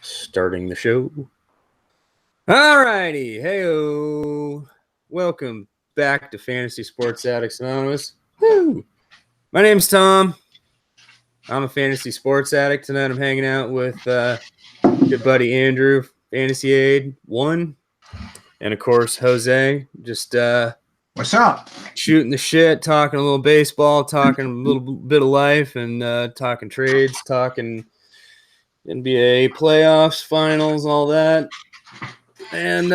Starting the show. Alrighty, heyo. Welcome back to Fantasy Sports Addicts Anonymous. Woo! My name's Tom. I'm a fantasy sports addict. Tonight I'm hanging out with good buddy Andrew, Fantasy Aid 1. And of course, Jose. Just what's up? Shooting the shit, talking a little baseball, talking a little bit of life, and talking trades, talking NBA playoffs, finals, all that. And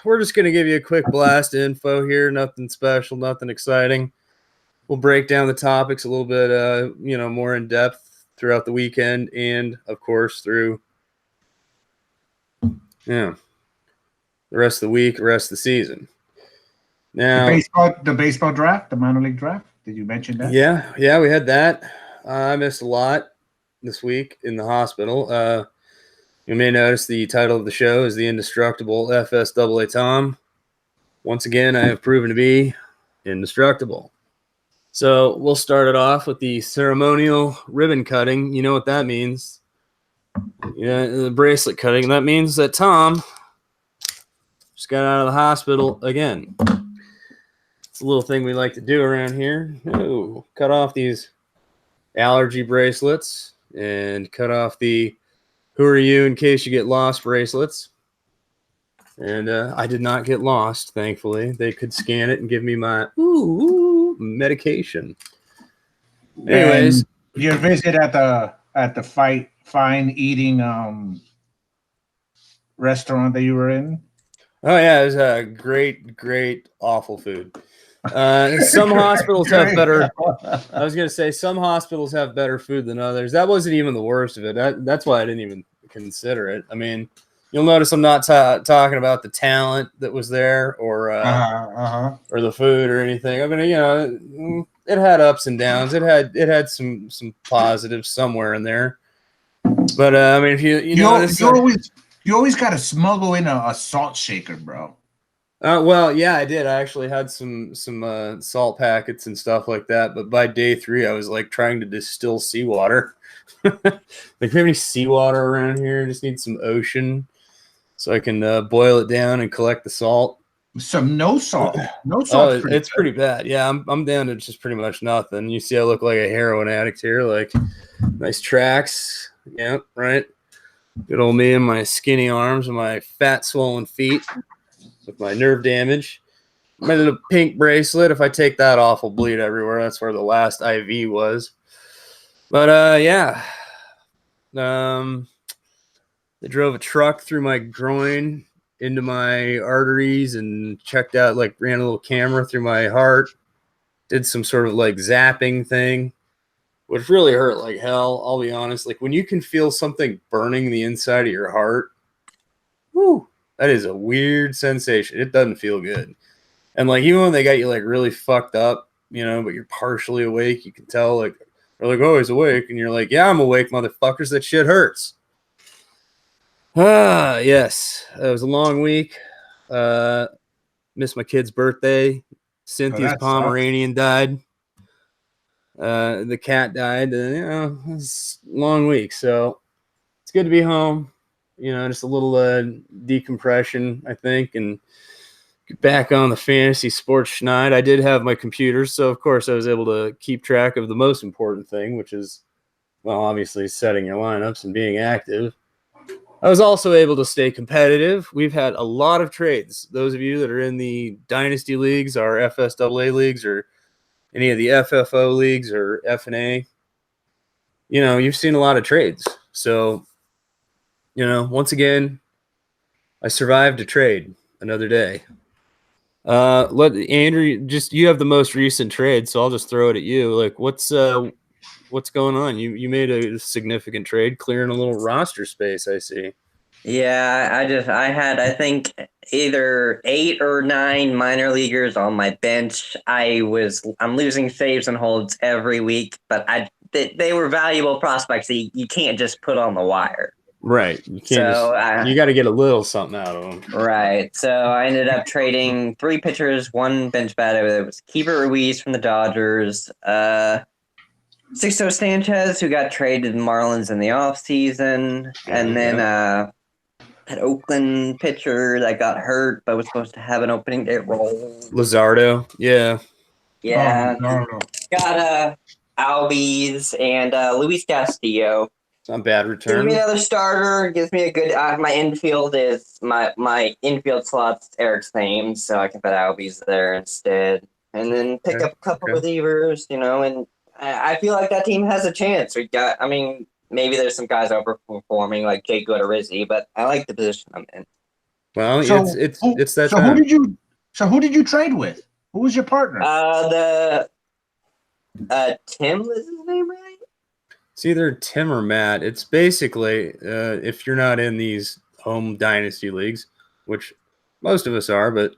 we're just going to give you a quick blast of info here. Nothing special, nothing exciting. We'll break down the topics a little bit, more in depth throughout the weekend and, of course, through the rest of the week, the rest of the season. Now, the baseball draft, the minor league draft. Did you mention that? Yeah, we had that. I missed a lot this week in the hospital. You may notice the title of the show is the Indestructible FSAA Tom. Once again, I have proven to be indestructible. So we'll start it off with the ceremonial ribbon cutting. You know what that means. Yeah, the bracelet cutting. That means that Tom just got out of the hospital again. It's a little thing we like to do around here. Oh, cut off these allergy bracelets and cut off the "Who are you in case you get lost" bracelets. And I did not get lost, thankfully. They could scan it and give me my medication. Anyways, and your visit at the fine eating restaurant that you were in. Oh yeah, it was a great awful food. Some hospitals have better. I was gonna say some hospitals have better food than others. That wasn't even the worst of it. That's why I didn't even consider it. I mean, you'll notice I'm not talking about the talent that was there or the food or anything. I mean, it had ups and downs. It had some positives somewhere in there. But I mean, if you always got to smuggle in a salt shaker, bro. Well, yeah, I did. I actually had some salt packets and stuff like that. But by day 3, I was like trying to distill seawater. Like, we have any seawater around here? I just need some ocean so I can boil it down and collect the salt. No salt. It's pretty bad. Yeah, I'm down to just pretty much nothing. You see, I look like a heroin addict here. Like, nice tracks. Yeah, right. Good old me and my skinny arms and my fat, swollen feet. With my nerve damage. My little pink bracelet, if I take that off, will bleed everywhere. That's where the last IV was. But, yeah. They drove a truck through my groin into my arteries and checked out, like, ran a little camera through my heart. Did some sort of, like, zapping thing. Which really hurt like hell, I'll be honest. Like, when you can feel something burning the inside of your heart, whoo. That is a weird sensation. It doesn't feel good. And, like, even when they got you, like, really fucked up, but you're partially awake, you can tell, like, they're like, "Oh, he's awake." And you're like, "Yeah, I'm awake, motherfuckers. That shit hurts." Yes. It was a long week. Missed my kid's birthday. Cynthia's Pomeranian died. The cat died. It was a long week. So it's good to be home. Just a little decompression, I think, and get back on the fantasy sports schneid. I did have my computer, so of course I was able to keep track of the most important thing, which is, well, obviously setting your lineups and being active. I was also able to stay competitive. We've had a lot of trades. Those of you that are in the Dynasty leagues, our FSAA leagues, or any of the FFO leagues or FNA, you've seen a lot of trades. So, once again, I survived a trade another day. Let Andrew, you have the most recent trade, so I'll just throw it at you. Like, what's going on? You made a significant trade, clearing a little roster space, I see. Yeah, I had, I think, either 8 or 9 minor leaguers on my bench. I'm losing saves and holds every week, but they were valuable prospects that you can't just put on the wire. Right. You can't you got to get a little something out of them. Right. So I ended up trading 3 pitchers, 1 bench batter. It was Keeper Ruiz from the Dodgers, Sixto Sanchez, who got traded to the Marlins in the offseason, and then that Oakland pitcher that got hurt but was supposed to have an opening day role. Luzardo, yeah. Yeah. Oh, Got Albies and Luis Castillo. It's not a bad Gives return. me another starter. Gives me a good. My infield is my infield slots Eric's name, so I can put Albies there instead, and then pick up a couple relievers. And I feel like that team has a chance. We got. I mean, maybe there's some guys overperforming like Jake Odorizzi, but I like the position I'm in. Well, So it's that so time. who did you trade with? Who was your partner? Tim is his name, right? It's either Tim or Matt. It's basically if you're not in these home dynasty leagues, which most of us are, but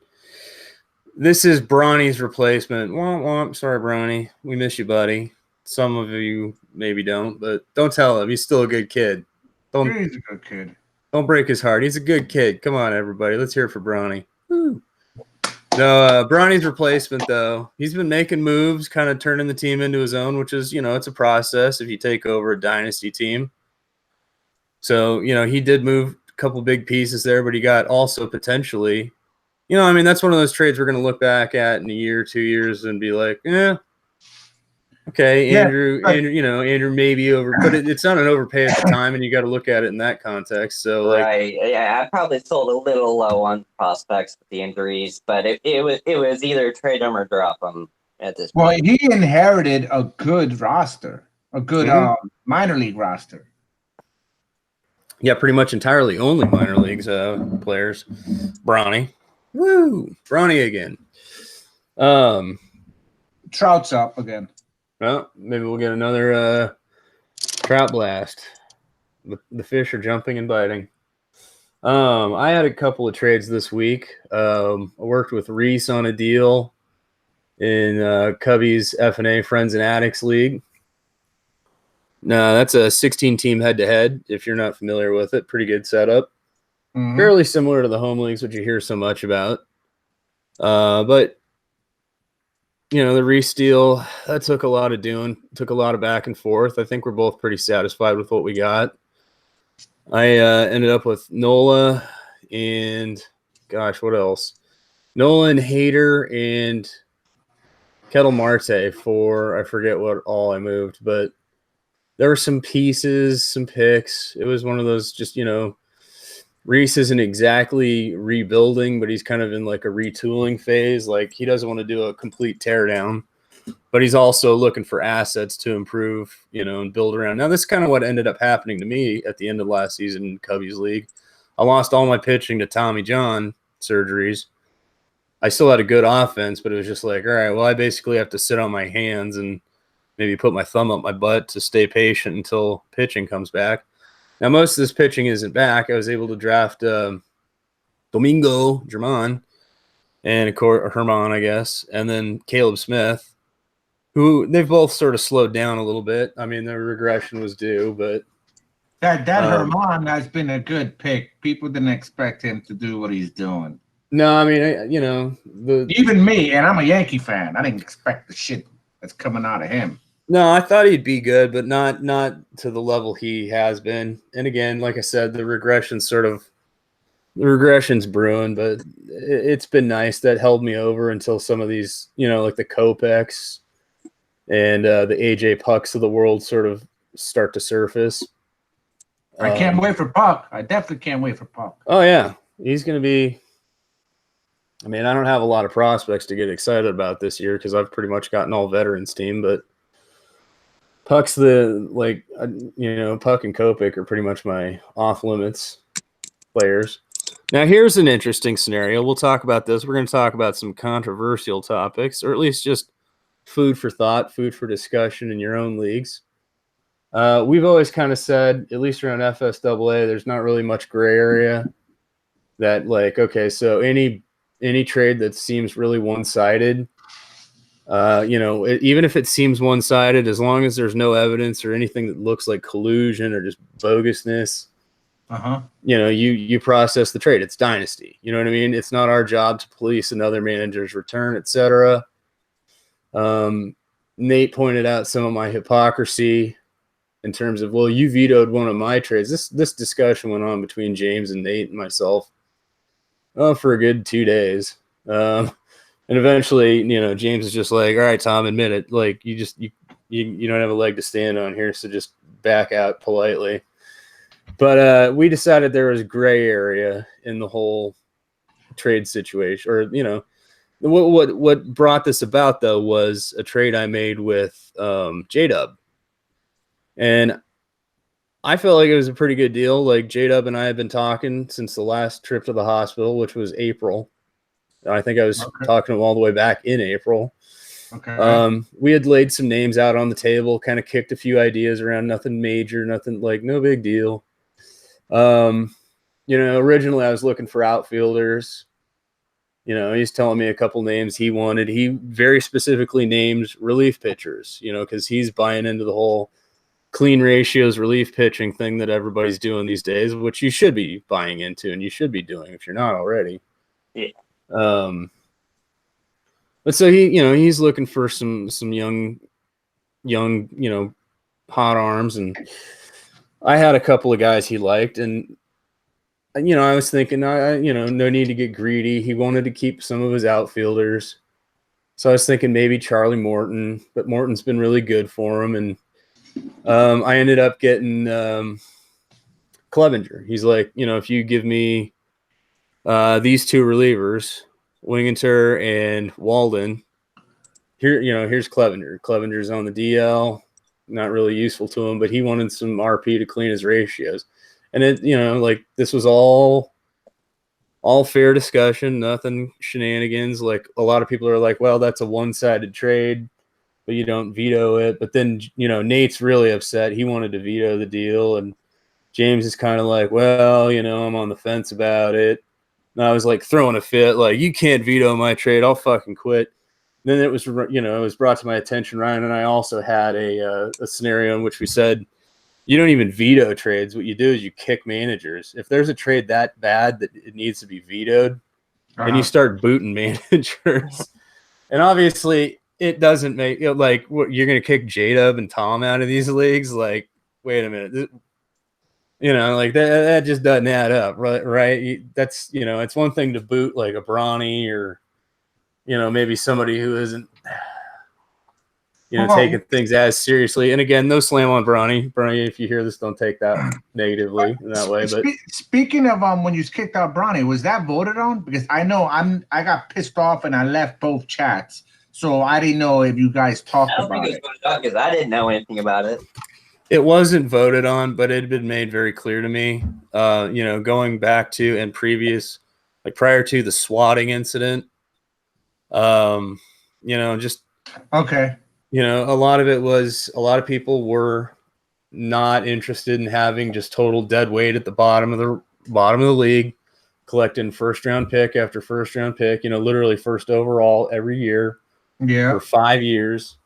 this is Bronny's replacement. Womp womp. Sorry, Bronny. We miss you, buddy. Some of you maybe don't, but don't tell him. He's still a good kid. He's a good kid. Don't break his heart. He's a good kid. Come on, everybody. Let's hear it for Bronny. Woo. No, Bronny's replacement, though, he's been making moves, kind of turning the team into his own, which is, it's a process if you take over a dynasty team. So, he did move a couple big pieces there, but he got also potentially, that's one of those trades we're going to look back at in a year, 2 years and be like, okay, Andrew, Andrew maybe over, but it's not an overpay at the time, and you got to look at it in that context. So, right, yeah, I probably sold a little low on prospects with the injuries, but it was either trade them or drop them at this point. Well, he inherited a good roster, a good minor league roster. Yeah, pretty much entirely only minor leagues players. Bronny, woo, Bronny again. Trout's up again. Well, maybe we'll get another trout blast. The fish are jumping and biting. I had a couple of trades this week. I worked with Reese on a deal in Cubby's F&A Friends and Addicts League. No, that's a 16-team head-to-head, if you're not familiar with it. Pretty good setup. Mm-hmm. Fairly similar to the home leagues, which you hear so much about. But the Reese deal, that took a lot of doing, took a lot of back and forth. I think we're both pretty satisfied with what we got. I ended up with Nola and, what else? Nola and Hader and Kettle Marte for, I forget what all I moved, but there were some pieces, some picks. It was one of those just, Reese isn't exactly rebuilding, but he's kind of in like a retooling phase. Like he doesn't want to do a complete teardown, but he's also looking for assets to improve, and build around. Now, this is kind of what ended up happening to me at the end of last season in Cubbies League. I lost all my pitching to Tommy John surgeries. I still had a good offense, but it was just like, all right, well, I basically have to sit on my hands and maybe put my thumb up my butt to stay patient until pitching comes back. Now, most of this pitching isn't back. I was able to draft Domingo German and, of course, Herman, I guess, and then Caleb Smith, who they've both sort of slowed down a little bit. I mean, their regression was due, but that Herman has been a good pick. People didn't expect him to do what he's doing. No, I mean, even me, and I'm a Yankee fan, I didn't expect the shit that's coming out of him. No, I thought he'd be good, but not to the level he has been. And again, like I said, the regression's brewing, but it's been nice. That held me over until some of these, like the Kopechs and the AJ Pucks of the world sort of start to surface. I can't wait for Puck. I definitely can't wait for Puck. Oh, yeah. He's going to be – I mean, I don't have a lot of prospects to get excited about this year because I've pretty much got an all-veterans team, but Puck's Puck and Kopech are pretty much my off-limits players. Now, here's an interesting scenario. We'll talk about this. We're going to talk about some controversial topics, or at least just food for thought, food for discussion in your own leagues. We've always kind of said, at least around FSAA, there's not really much gray area. That okay, so any trade that seems really one-sided, even if it seems one-sided, as long as there's no evidence or anything that looks like collusion or just bogusness, you process the trade. It's dynasty. You know what I mean? It's not our job to police another manager's return, etc. Nate pointed out some of my hypocrisy in terms of, well, you vetoed one of my trades. This discussion went on between James and Nate and myself for a good 2 days. And eventually, James is just like, all right, Tom, admit it. Like, you don't have a leg to stand on here, so just back out politely. But we decided there was a gray area in the whole trade situation, or what brought this about though was a trade I made with J-Dub, and I felt like it was a pretty good deal. Like, J-Dub and I had been talking since the last trip to the hospital, which was April. I think I was talking to him all the way back in April. Okay. We had laid some names out on the table, kind of kicked a few ideas around, nothing major, nothing like, no big deal. Originally I was looking for outfielders. He's telling me a couple names he wanted. He very specifically named relief pitchers, because he's buying into the whole clean ratios relief pitching thing that everybody's doing these days, which you should be buying into and you should be doing if you're not already. Yeah. But so he's looking for some young, hot arms, and I had a couple of guys he liked, and I was thinking, no need to get greedy. He wanted to keep some of his outfielders. So I was thinking maybe Charlie Morton, but Morton's been really good for him. And I ended up getting Clevenger. He's like, if you give me these two relievers, Winginter and Walden, here's Clevenger. Clevenger's on the DL, not really useful to him, but he wanted some RP to clean his ratios. And it, this was all fair discussion, nothing shenanigans. Like, a lot of people are like, well, that's a one-sided trade, but you don't veto it. But then, Nate's really upset. He wanted to veto the deal. And James is kind of like, well, I'm on the fence about it. And I was like throwing a fit, like, you can't veto my trade. I'll fucking quit. And then it was brought to my attention, Ryan, and I also had a scenario in which we said, you don't even veto trades. What you do is you kick managers. If there's a trade that bad that it needs to be vetoed, and you start booting managers. And obviously, it doesn't make what, you're going to kick J-Dub and Tom out of these leagues. Like, wait a minute, that just doesn't add up, right? That's it's one thing to boot like a Bronny or maybe somebody who isn't. Taking things as seriously. And again, no slam on Bronny. Bronny, if you hear this, don't take that negatively in that way. But speaking of when you kicked out Bronny, was that voted on? Because I know I got pissed off and I left both chats, so I didn't know if you guys talked about it. Because I didn't know anything about it. It wasn't voted on, but it had been made very clear to me. Going back to and previous, like prior to the swatting incident. Just okay. A lot of it was a lot of people were not interested in having just total dead weight at the bottom of the league, collecting first round pick after first round pick, literally first overall every year for 5 years.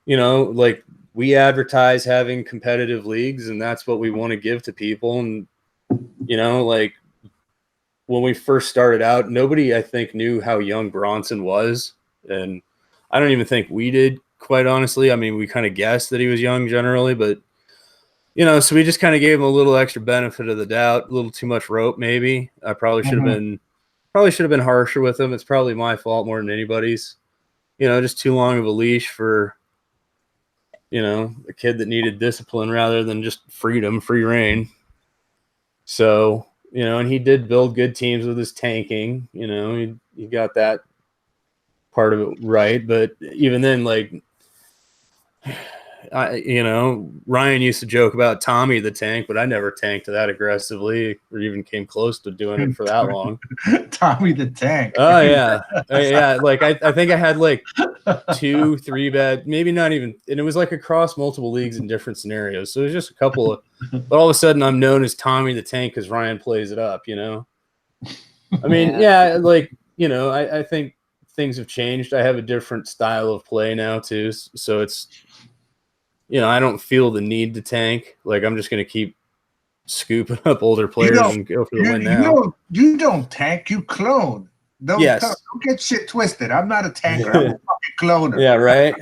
Like, we advertise having competitive leagues, and that's what we want to give to people. And, like, when we first started out, nobody, I think, knew how young Bronson was. And I don't even think we did. Quite honestly, I mean, we kind of guessed that he was young generally, but so we just kind of gave him a little extra benefit of the doubt, a little too much rope, maybe. I probably should have been harsher with him. It's probably my fault more than anybody's. Just too long of a leash for a kid that needed discipline rather than just freedom, free reign. So and he did build good teams with his tanking. He got that part of it right, but even then, like. Ryan used to joke about Tommy the Tank, but I never tanked that aggressively or even came close to doing it for that long. Tommy the Tank. Oh yeah. Yeah. Like I think I had like 2-3 bad, maybe not even, and it was like across multiple leagues in different scenarios. So it was just a couple of, but all of a sudden I'm known as Tommy the Tank because Ryan plays it up, I mean, I think things have changed. I have a different style of play now too. So it's, I don't feel the need to tank. Like, I'm just going to keep scooping up older players and go for the win now. You don't tank, you clone. Don't get shit twisted. I'm not a tanker. I'm a fucking cloner. Yeah, right.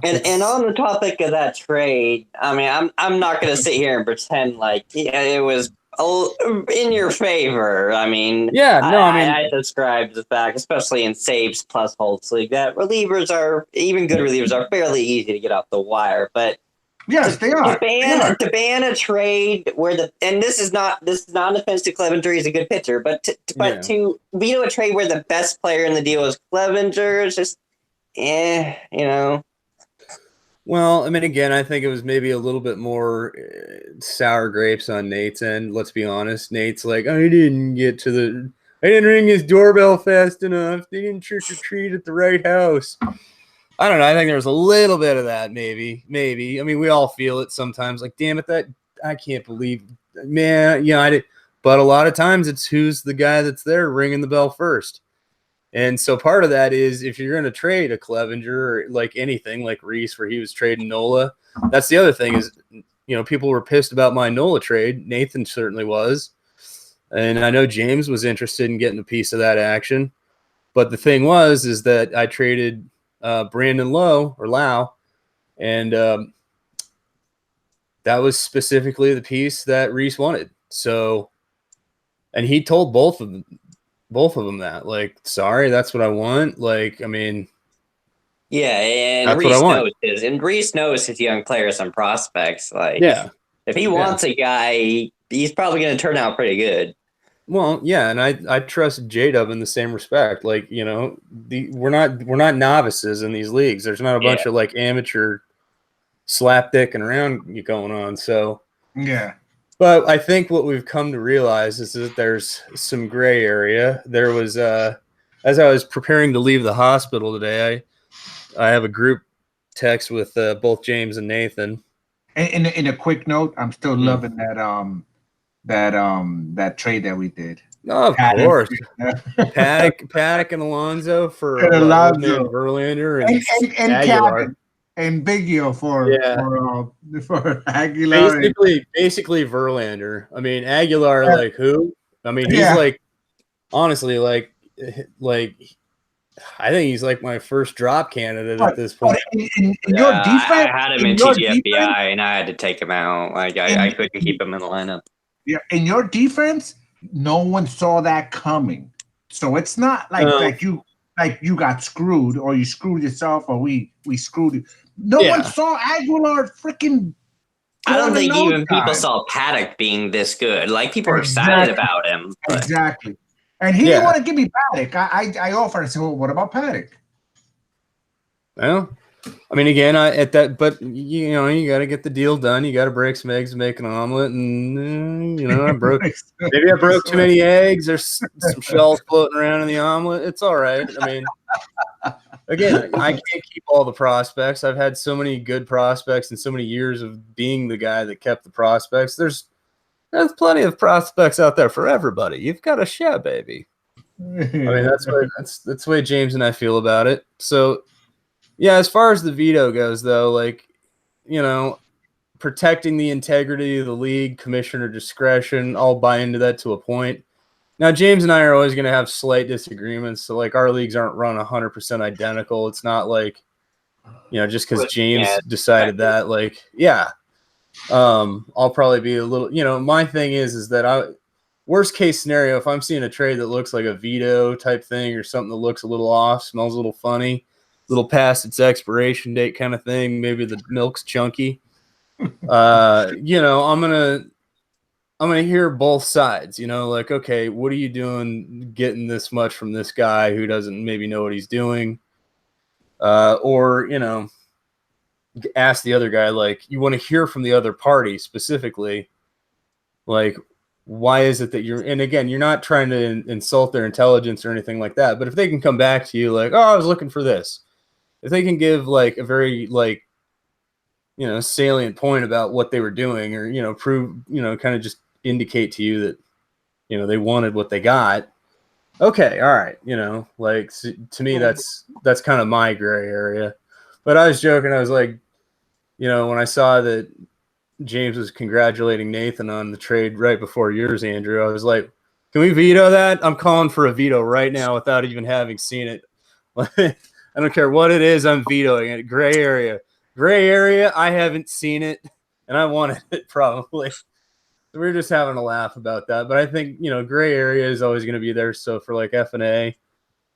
And on the topic of that trade, I mean, I'm not going to sit here and pretend like it was in your favor. I mean, I described the fact, especially in saves plus holds league, that relievers are, even good relievers are fairly easy to get off the wire. But yes, they are. To ban a trade where this is not an offense to Clevenger, he's a good pitcher, but to veto a trade where the best player in the deal is Clevenger is just, Well, I mean, again, I think it was maybe a little bit more sour grapes on Nate's end. Let's be honest. Nate's like, I didn't ring his doorbell fast enough. They didn't trick or treat at the right house. I don't know. I think there's a little bit of that, maybe. I mean, we all feel it sometimes. Like, damn it, I can't believe, man. I did. But a lot of times it's who's the guy that's there ringing the bell first. And so part of that is if you're going to trade a Clevenger or like anything like Reese where he was trading Nola, that's the other thing is, people were pissed about my Nola trade. Nathan certainly was. And I know James was interested in getting a piece of that action. But the thing is that I traded Brandon Lau, and that was specifically the piece that Reese wanted. So, and he told both of them that, like, sorry, that's what I want. Like, I mean, yeah, and Reese knows his young players and prospects. Like, if he wants a guy, he's probably going to turn out pretty good. Well, yeah, and I trust J-Dub in the same respect. Like, we're not novices in these leagues. There's not a bunch of like amateur slapdicking around going on. So yeah. But I think what we've come to realize is that there's some gray area. There was, as I was preparing to leave the hospital today, I have a group text with both James and Nathan. And in a quick note, I'm still loving that trade that we did. Oh, of course. Paddock and Alonso for Verlander and Aguilar. And Biggio for Aguilar. Basically Verlander. I mean, Aguilar, like who? I mean, he's like, honestly, like I think he's like my first drop candidate at this point. In your defense, I had him in TGFBI and I had to take him out. Like I couldn't keep him in the lineup. Yeah, in your defense, no one saw that coming. So it's not like you got screwed or you screwed yourself or we screwed you. No one saw Aguilar freaking. I don't think even people saw Paddock being this good. Like people were excited about him. But. Exactly. And he didn't want to give me Paddock. I offered. I said, well, what about Paddock? Well, I mean, again, but you got to get the deal done. You got to break some eggs and make an omelet. And, I broke too many eggs. There's some shells floating around in the omelet. It's all right. I mean, again, I can't keep all the prospects. I've had so many good prospects and so many years of being the guy that kept the prospects. There's plenty of prospects out there for everybody. You've got to share, baby. I mean, that's the way James and I feel about it. So, yeah, as far as the veto goes, though, like, protecting the integrity of the league, commissioner discretion, I'll buy into that to a point. Now, James and I are always going to have slight disagreements. So, like, our leagues aren't run 100% identical. It's not like, just because James decided that, like, I'll probably be a little, my thing is that worst case scenario, if I'm seeing a trade that looks like a veto type thing or something that looks a little off, smells a little funny, little past its expiration date kind of thing, maybe the milk's chunky, I'm gonna hear both sides, like, okay, what are you doing getting this much from this guy who doesn't maybe know what he's doing? Or, ask the other guy, like, you want to hear from the other party specifically, like, why is it that and again, you're not trying to insult their intelligence or anything like that, but if they can come back to you like, oh, I was looking for this, if they can give like a very like, salient point about what they were doing or, prove, kind of just indicate to you that, they wanted what they got. Okay. All right. Like to me, that's kind of my gray area, but I was joking. I was like, when I saw that James was congratulating Nathan on the trade right before yours, Andrew, I was like, can we veto that? I'm calling for a veto right now without even having seen it. I don't care what it is. I'm vetoing it. Gray area. I haven't seen it, and I wanted it probably. We were just having a laugh about that. But I think, gray area is always going to be there. So for like FNA,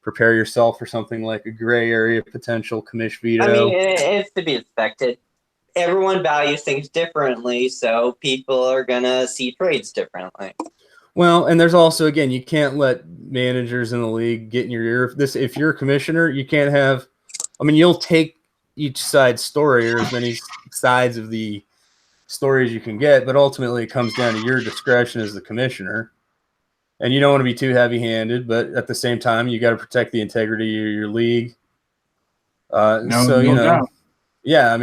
prepare yourself for something like a gray area potential commish veto. I mean, it's to be expected. Everyone values things differently, so people are going to see trades differently. Well, and there's also, again, you can't let managers in the league get in your ear. If you're a commissioner, you can't have – you'll take each side's story or as many sides of the stories you can get, but ultimately it comes down to your discretion as the commissioner. And you don't want to be too heavy-handed, but at the same time, you got to protect the integrity of your league. Doubt. Yeah,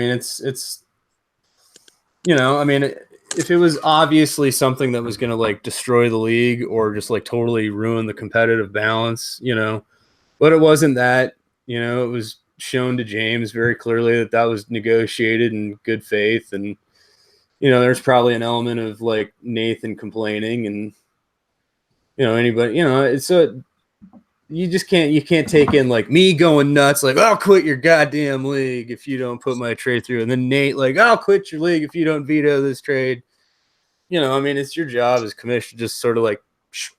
if it was obviously something that was going to like destroy the league or just like totally ruin the competitive balance, but it wasn't that. It was shown to James very clearly that was negotiated in good faith, and there's probably an element of like Nathan complaining and anybody, so you just can't take in like me going nuts, like I'll quit your goddamn league if you don't put my trade through, and then Nate like I'll quit your league if you don't veto this trade. It's your job as commissioner, just sort of like shh,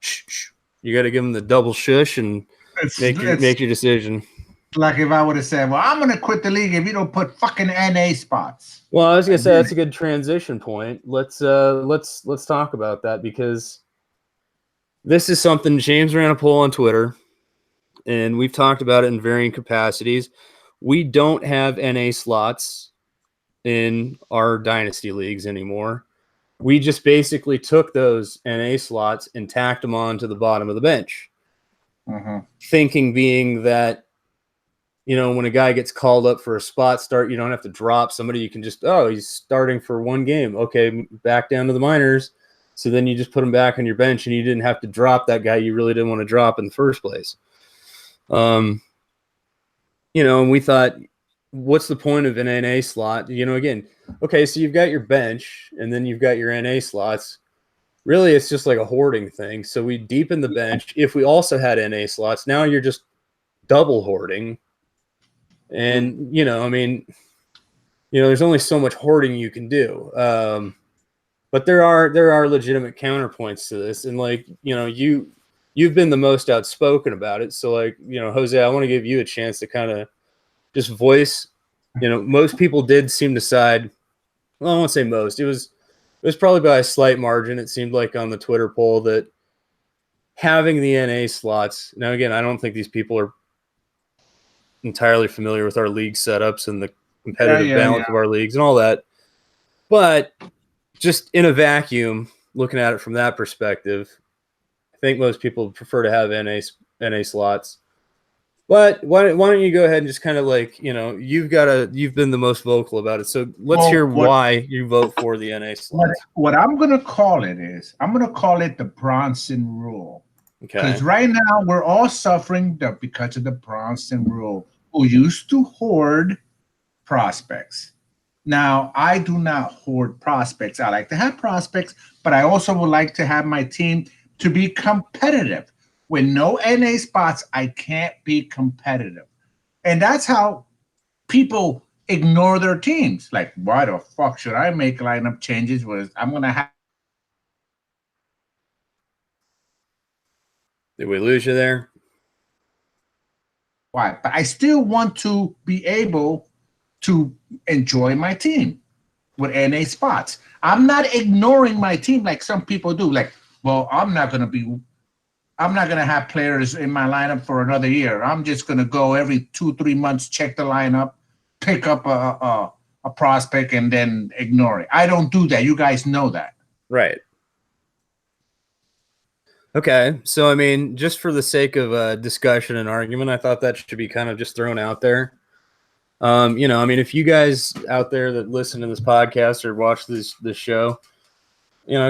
shh, shh. You got to give them the double shush and make your decision. Like if I would have said, well, I'm going to quit the league if you don't put fucking NA spots. Well, I was going to say that's a good transition point. Let's talk about that, because this is something James ran a poll on Twitter, and we've talked about it in varying capacities. We don't have NA slots in our dynasty leagues anymore. We just basically took those NA slots and tacked them on to the bottom of the bench. Thinking being that, when a guy gets called up for a spot start, you don't have to drop somebody. You can just, he's starting for one game. Okay, back down to the minors. So then you just put him back on your bench, and you didn't have to drop that guy you really didn't want to drop in the first place. And we thought, what's the point of an NA slot? Again, okay, so you've got your bench, and then you've got your NA slots. Really, it's just like a hoarding thing. So we deepen the bench. If we also had NA slots, now you're just double hoarding. And, there's only so much hoarding you can do. But there are legitimate counterpoints to this. And like, you've been the most outspoken about it. So like, Jose, I want to give you a chance to kind of just voice, most people did seem to side. Well, I won't say most. It was probably by a slight margin. It seemed like on the Twitter poll that having the NA slots. Now, again, I don't think these people are entirely familiar with our league setups and the competitive balance of our leagues and all that. But just in a vacuum, looking at it from that perspective, I think most people prefer to have NA slots. But why don't you go ahead and just kind of like, you've been the most vocal about it. So let's hear why you vote for the NA slots. What I'm going to call it is, I'm going to call it the Bronson rule. Okay. Because right now we're all suffering because of the Bronson rule, who used to hoard prospects. Now, I do not hoard prospects. I like to have prospects, but I also would like to have my team to be competitive. With no NA spots, I can't be competitive. And that's how people ignore their teams. Like, why the fuck should I make lineup changes? I'm going to have. Did we lose you there? Why? But I still want to be able to enjoy my team with NA spots. I'm not ignoring my team like some people do. Like, well, I'm not going to have players in my lineup for another year. I'm just going to go every 2-3 months, check the lineup, pick up a prospect, and then ignore it. I don't do that. You guys know that. Right. Okay. So, just for the sake of discussion and argument, I thought that should be kind of just thrown out there. If you guys out there that listen to this podcast or watch this show,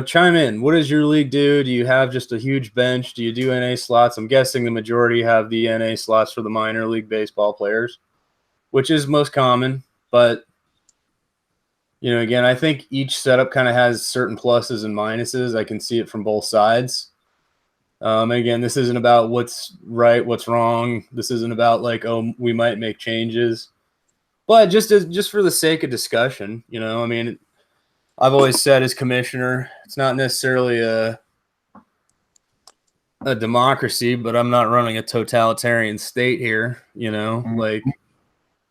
chime in. What does your league do? Do you have just a huge bench? Do you do NA slots? I'm guessing the majority have the NA slots for the minor league baseball players, which is most common. But, again, I think each setup kind of has certain pluses and minuses. I can see it from both sides. Again, this isn't about what's right, what's wrong. This isn't about like, oh, we might make changes, but just for the sake of discussion, I mean, I've always said as commissioner, it's not necessarily a democracy, but I'm not running a totalitarian state here, like,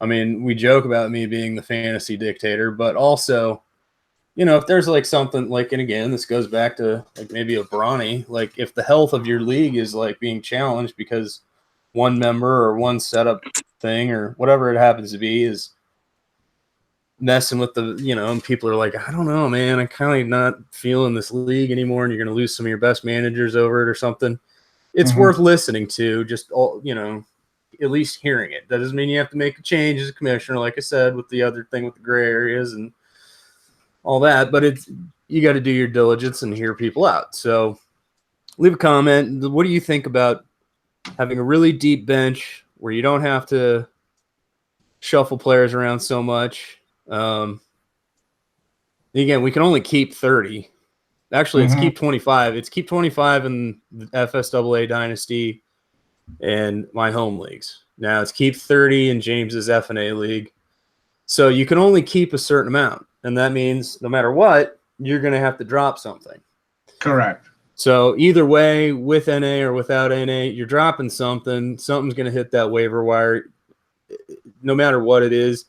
I mean, we joke about me being the fantasy dictator, but also, if there's like something like, and again, this goes back to like maybe a Brawny, like if the health of your league is like being challenged because one member or one setup thing or whatever it happens to be is messing with the, and people are like, I don't know, man, I'm kind of not feeling this league anymore, and you're going to lose some of your best managers over it or something. It's worth listening to, just all, at least hearing it. That doesn't mean you have to make a change as a commissioner, like I said, with the other thing with the gray areas and all that, but you got to do your diligence and hear people out. So leave a comment. What do you think about having a really deep bench where you don't have to shuffle players around so much? Again, we can only keep 30. Actually, it's keep 25. It's keep 25 in the FSAA Dynasty and my home leagues. Now it's keep 30 in James's FNA league. So you can only keep a certain amount. And that means no matter what, you're going to have to drop something. Correct. So either way, with NA or without NA, you're dropping something. Something's going to hit that waiver wire, no matter what it is.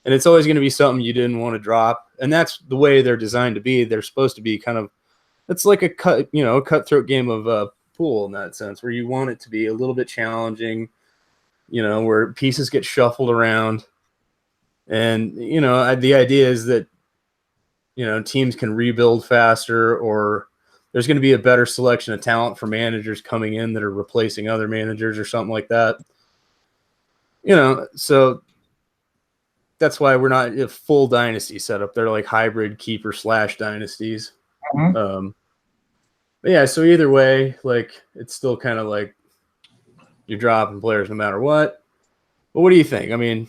And it's always going to be something you didn't want to drop. And that's the way they're designed to be. They're supposed to be kind of, it's like a cutthroat game of pool in that sense, where you want it to be a little bit challenging, where pieces get shuffled around. And, the idea is that, teams can rebuild faster, or there's going to be a better selection of talent for managers coming in that are replacing other managers or something like that. So that's why we're not a full dynasty setup. They're like hybrid keeper / dynasties. But yeah, so either way, like it's still kind of like you're dropping players no matter what. But what do you think? I mean,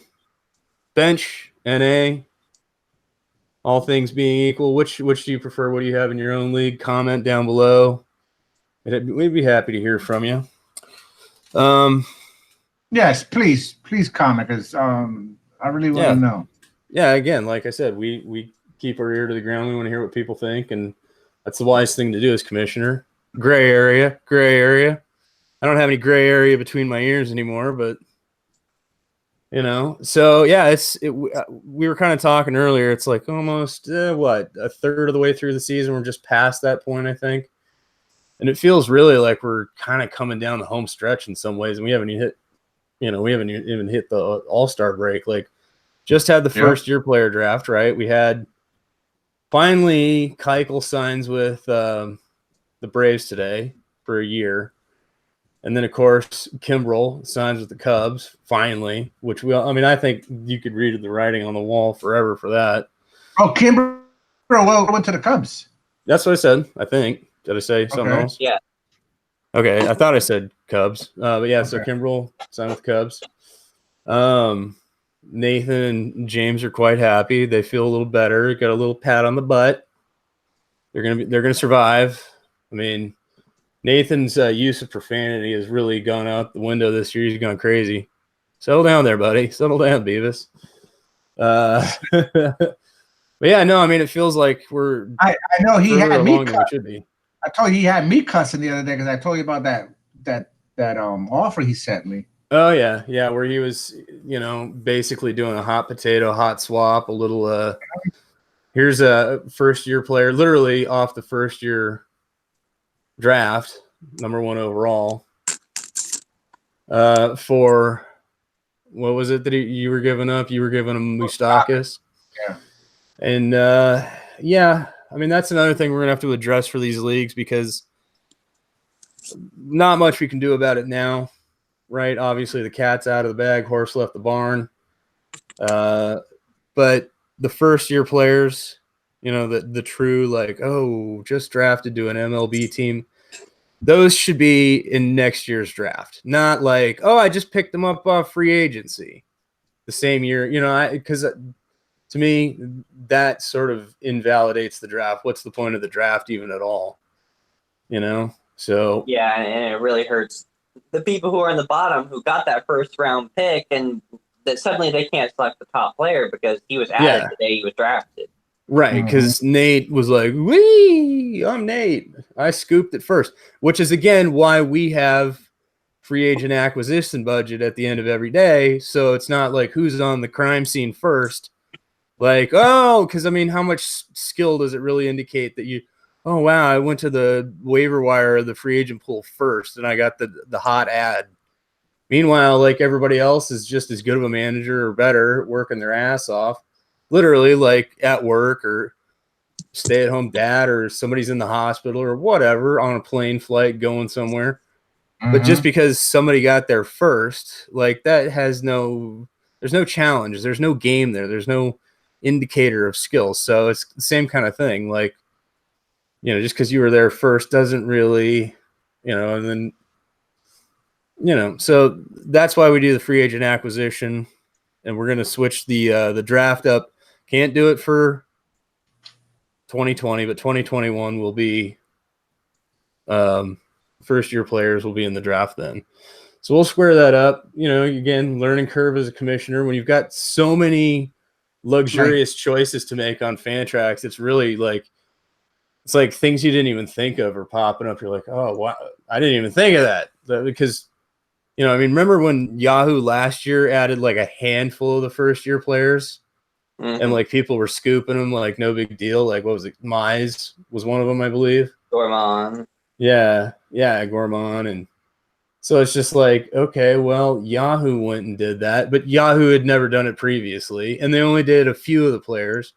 bench, NA, all things being equal, which do you prefer? What do you have in your own league? Comment down below. We'd be happy to hear from you. Yes, please comment, because I really want to know. Yeah, again, like I said, we keep our ear to the ground. We want to hear what people think, and that's the wise thing to do as commissioner. Gray area. I don't have any gray area between my ears anymore, but so yeah, we were kind of talking earlier. It's like almost a third of the way through the season. We're just past that point, I think, and it feels really like we're kind of coming down the home stretch in some ways, and we haven't even hit the All-Star break. Like, just had the first year player draft, right? We had finally Keuchel signs with the Braves today for a year. And then, of course, Kimbrel signs with the Cubs, finally, which I think you could read the writing on the wall forever for that. Oh, Kimbrel went to the Cubs. That's what I said, I think. Did I say something else? Yeah. Okay, I thought I said Cubs. But yeah, So Kimbrel signed with the Cubs. Nathan and James are quite happy. They feel a little better. Got a little pat on the butt. They're gonna survive. I mean, Nathan's use of profanity has really gone out the window this year. He's gone crazy. Settle down there, buddy. Settle down, Beavis. But yeah, no, I mean, it feels like we're. I know he had me. Should be. I told you he had me cussing the other day because I told you about that offer he sent me. Oh yeah, where he was, basically doing a hot potato, hot swap, a little. Here's a first year player, literally off the first year draft, number 1 overall, for what was it that you were giving up? You were giving him Moustakas. Yeah. And I mean, that's another thing we're gonna have to address for these leagues, because not much we can do about it now, right? Obviously the cat's out of the bag, horse left the barn. But the first year players, the true, like, oh, just drafted to an MLB team, those should be in next year's draft. Not like, oh, I just picked them up off free agency the same year, because to me, that sort of invalidates the draft. What's the point of the draft even at all? So yeah, and it really hurts the people who are in the bottom who got that first round pick, and that suddenly they can't select the top player because he was added the day he was drafted. Right, because Nate was like, "Wee, I'm Nate. I scooped it first," which is again why we have free agent acquisition budget at the end of every day. So it's not like who's on the crime scene first. Like, oh, because I mean, how much skill does it really indicate that you? Oh wow, I went to the waiver wire of the free agent pool first, and I got the hot ad. Meanwhile, like everybody else is just as good of a manager or better, working their ass off, literally like at work or stay-at-home dad or somebody's in the hospital or whatever on a plane flight going somewhere. But just because somebody got there first, like that there's no challenge. There's no game there. There's no indicator of skill. So it's the same kind of thing. Like, just because you were there first doesn't really, and then, so that's why we do the free agent acquisition, and we're going to switch the draft up. Can't do it for 2020, but 2021 will be first year players will be in the draft then. So we'll square that up. Again, learning curve as a commissioner. When you've got so many luxurious choices to make on Fantrax, it's really like it's like things you didn't even think of are popping up. You're like, oh wow, I didn't even think of that. Because remember when Yahoo last year added like a handful of the first year players? And like people were scooping them like no big deal. Like what was it? Mize was one of them, I believe. Gorman. Yeah, Gorman. And so it's just like, okay, well, Yahoo went and did that, but Yahoo had never done it previously, and they only did a few of the players.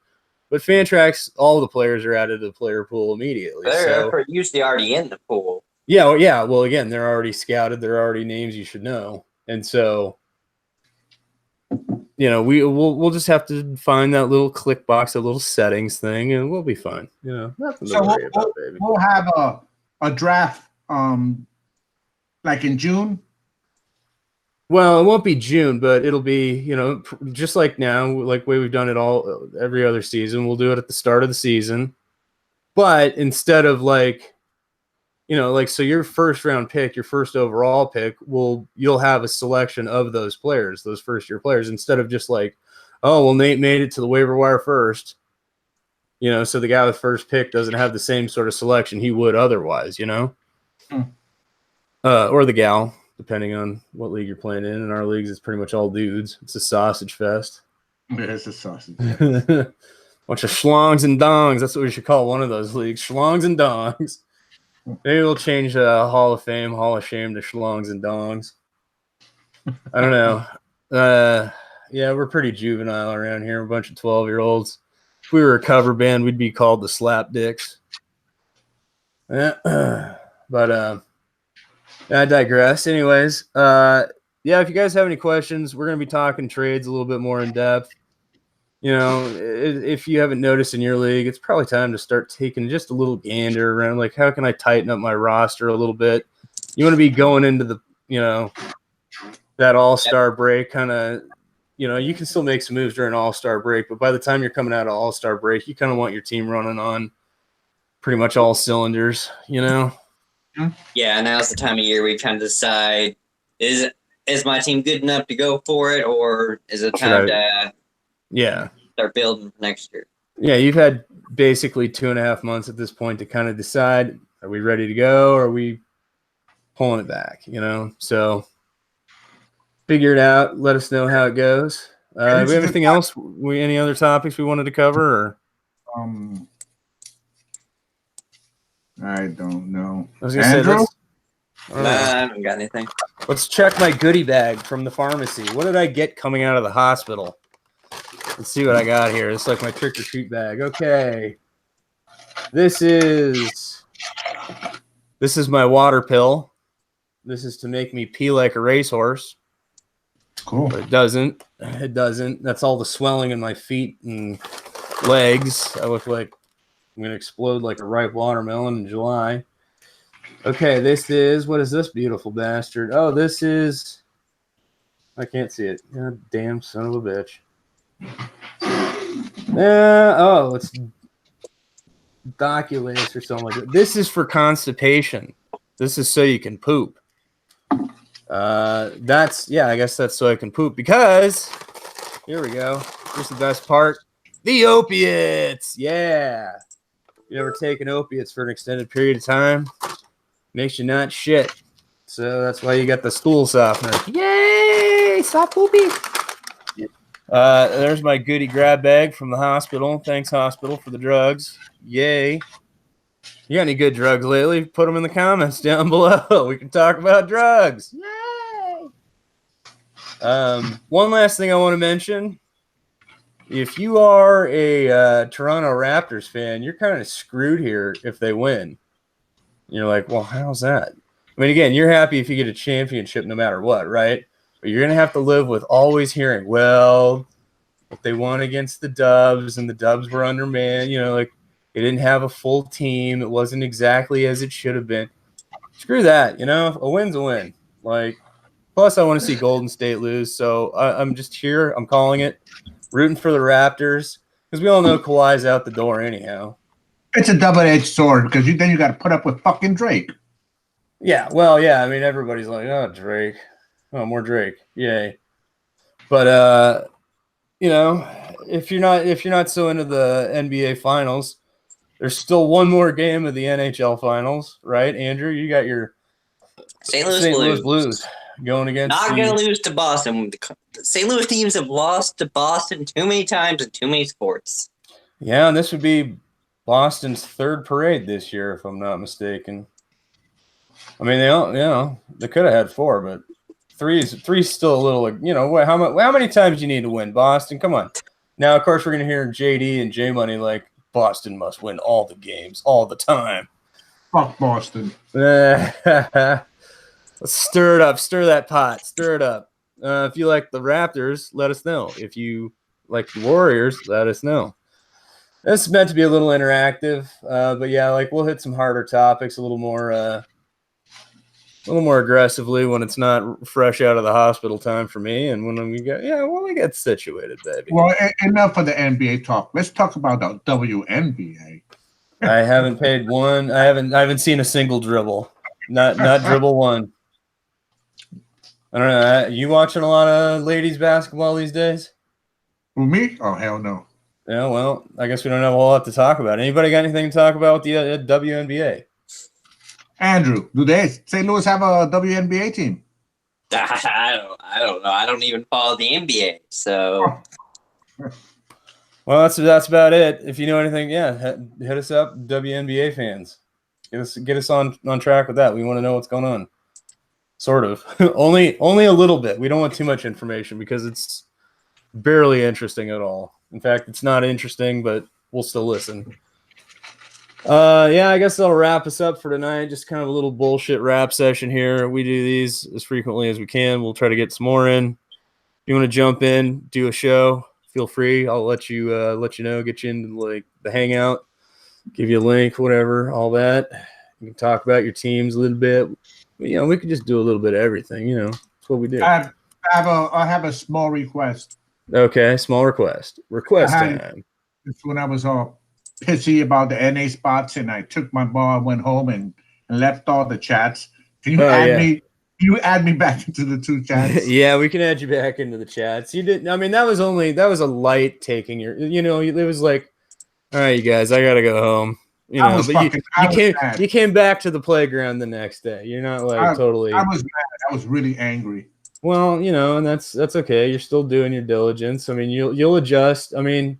But Fantrax, all the players are added to the player pool immediately. They're usually already in the pool. Yeah. Well, again, they're already scouted. They're already names you should know, and so we'll just have to find that little click box, a little settings thing, and we'll be fine. Nothing to worry about, baby. We'll have a draft like in June. Well, it won't be June, but it'll be, just like now, like the way we've done it every other season. We'll do it at the start of the season. But instead of so your first round pick, your first overall pick, you'll have a selection of those players, those first year players, instead of just like, oh, well, Nate made it to the waiver wire first, so the guy with first pick doesn't have the same sort of selection he would otherwise, or the gal, depending on what league you're playing in. In our leagues, it's pretty much all dudes. It's a sausage fest. It is a sausage. Bunch of schlongs and dongs. That's what we should call one of those leagues. Schlongs and dongs. Maybe we'll change Hall of Fame, Hall of Shame to schlongs and dongs. I don't know. Yeah, we're pretty juvenile around here. A bunch of 12-year-olds. If we were a cover band, we'd be called the Slap Dicks. But I digress. Anyways, if you guys have any questions, we're going to be talking trades a little bit more in depth. If you haven't noticed in your league, it's probably time to start taking just a little gander around, like, how can I tighten up my roster a little bit? You want to be going into the, that all-star break kind of, you can still make some moves during all-star break, but by the time you're coming out of all-star break, you kind of want your team running on pretty much all cylinders, Yeah, now's the time of year we kind of decide, is my team good enough to go for it, or is it time to start building for next year? Yeah, you've had basically 2.5 months at this point to kind of decide, are we ready to go, or are we pulling it back, So figure it out. Let us know how it goes. Do we have anything else? Any other topics we wanted to cover? Or? I don't know. I was going to say, I haven't got anything. Let's check my goodie bag from the pharmacy. What did I get coming out of the hospital? Let's see what I got here. It's like my trick-or-treat bag. Okay. This is my water pill. This is to make me pee like a racehorse. Cool. But it doesn't. It doesn't. That's all the swelling in my feet and legs. I look like I'm going to explode like a ripe watermelon in July. Okay, what is this beautiful bastard? Oh, this is, I can't see it. God damn son of a bitch. It's Doculase or something like that. This is for constipation. This is so you can poop. I guess that's so I can poop because here we go. Here's the best part. The opiates. Yeah. You ever taken opiates for an extended period of time? Makes you not shit. So that's why you got the stool softener. Yay! Stop poopy. There's my goodie grab bag from the hospital. Thanks, hospital, for the drugs. Yay. You got any good drugs lately? Put them in the comments down below. We can talk about drugs. Yay! One last thing I want to mention. If you are a Toronto Raptors fan, you're kind of screwed here if they win. You're like, well, how's that? I mean, again, you're happy if you get a championship no matter what, right? But you're going to have to live with always hearing, well, if they won against the Dubs and the Dubs were undermanned, like they didn't have a full team. It wasn't exactly as it should have been. Screw that, a win's a win. Plus I want to see Golden State lose. So I'm just here. I'm calling it. Rooting for the Raptors because we all know Kawhi's out the door anyhow. It's a double-edged sword because then you got to put up with fucking Drake. Yeah, well, yeah. I mean, everybody's like, oh, Drake. Oh, more Drake. Yay. But if you're not so into the NBA Finals, there's still one more game of the NHL Finals, right? Andrew, you got your St. Louis Blues going against. Not going to lose to Boston. The St. Louis teams have lost to Boston too many times in too many sports. Yeah, and this would be Boston's third parade this year, if I'm not mistaken. I mean, they could have had 4, but three's still a little how many times do you need to win, Boston? Come on. Now, of course, we're going to hear JD and J Money like Boston must win all the games all the time. Fuck Boston. Let's stir it up. Stir that pot. Stir it up. If you like the Raptors, let us know. If you like the Warriors, let us know. This is meant to be a little interactive, but yeah, we'll hit some harder topics a little more aggressively when it's not fresh out of the hospital time for me, and when we get situated, baby. Well, enough of the NBA talk. Let's talk about the WNBA. I haven't paid one. I haven't seen a single dribble. Not dribble one. I don't know. You watching a lot of ladies basketball these days? Who, me? Oh, hell no. Yeah, well, I guess we don't have a whole lot to talk about. Anybody got anything to talk about with the WNBA? Andrew, do St. Louis have a WNBA team? I don't know. I don't even follow the NBA, so. Well, that's about it. If you know anything, hit us up, WNBA fans. Get us on track with that. We want to know what's going on. Sort of. only a little bit. We don't want too much information because it's barely interesting at all. In fact, it's not interesting, but we'll still listen. I guess that'll wrap us up for tonight. Just kind of a little bullshit rap session here. We do these as frequently as we can. We'll try to get some more in. If you want to jump in, do a show, feel free. I'll let you know, get you into the hangout, give you a link, whatever, all that. You can talk about your teams a little bit. We could just do a little bit of everything. That's what we do. I have a small request. Okay, small request. Request time. It's when I was all pissy about the NA spots, and I took my ball and went home and left all the chats. Can you add me? Can you add me back into the 2 chats? Yeah, we can add you back into the chats. You didn't. I mean, that was a light taking your. It was like, all right, you guys, I gotta go home. You came back to the playground the next day. You're not totally. I was mad. I was really angry. Well, and that's okay. You're still doing your diligence. I mean, you'll adjust. I mean,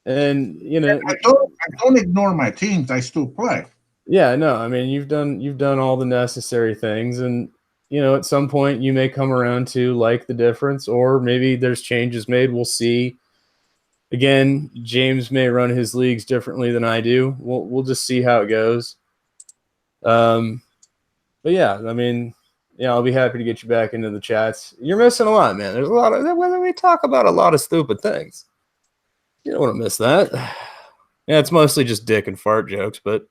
and I don't ignore my teams. I still play. Yeah, no. I mean, you've done all the necessary things, and at some point you may come around to like the difference, or maybe there's changes made. We'll see. Again, James may run his leagues differently than I do. We'll just see how it goes. But yeah, I mean, I'll be happy to get you back into the chats. You're missing a lot, man. There's a lot of we talk about a lot of stupid things. You don't want to miss that. Yeah, it's mostly just dick and fart jokes, but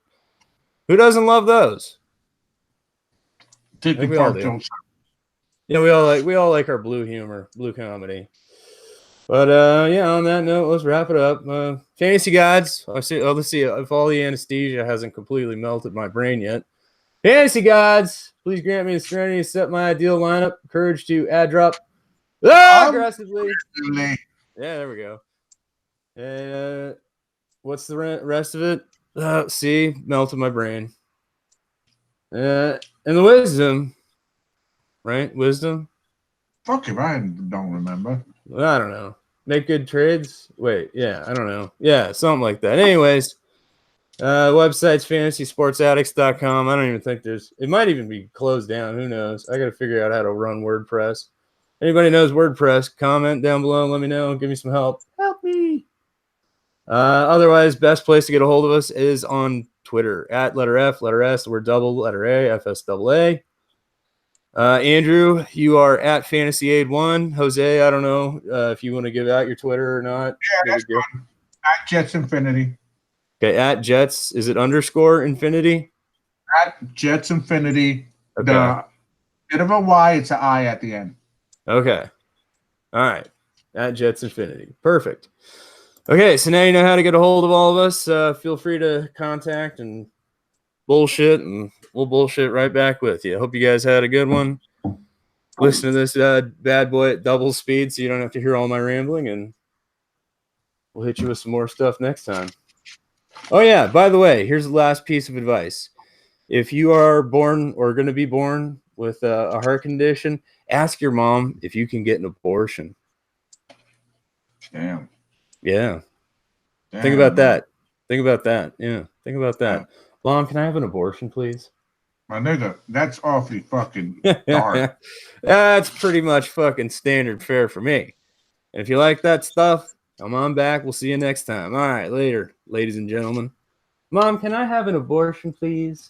who doesn't love those? Dick and fart jokes. Yeah, we all like our blue humor, blue comedy. But on that note, let's wrap it up. Fantasy gods. Let's see if all the anesthesia hasn't completely melted my brain yet. Fantasy gods, please grant me the serenity to set my ideal lineup. Courage to add drop aggressively. Yeah, there we go. And what's the rest of it? See, melted my brain. And the wisdom, right? Wisdom. Fuck if I don't remember. I don't know. Make good trades. Wait, yeah, I don't know. Yeah, something like that. Anyways, website's fantasysportsaddicts.com. I don't even think it might even be closed down. Who knows? I got to figure out how to run WordPress. Anybody knows WordPress, comment down below and let me know. Give me some help. Help me. Otherwise, best place to get a hold of us is on Twitter at letter F, letter S, the word double, letter A, FSAA. Andrew, you are at FantasyAid1. Jose, I don't know if you want to give out your Twitter or not. Yeah, that's fine. At Jets Infinity. Okay, at Jets, is it underscore Infinity? At Jets Infinity. Okay. The bit of a Y, it's an I at the end. Okay. All right. At Jets Infinity. Perfect. Okay, so now you know how to get a hold of all of us. Feel free to contact and bullshit, and we'll bullshit right back with you. Hope you guys had a good one. Listen to this bad boy at double speed so you don't have to hear all my rambling, and we'll hit you with some more stuff next time. Oh, yeah, by the way, here's the last piece of advice. If you are born or going to be born with a heart condition, ask your mom if you can get an abortion. Damn. Yeah. Damn, Think about man. that. Think about that. Yeah. Think about that. Yeah. Mom, can I have an abortion, please? My nigga, that's awfully fucking dark. That's pretty much fucking standard fare for me. And if you like that stuff, come on back. We'll see you next time. All right, later, ladies and gentlemen. Mom, can I have an abortion, please?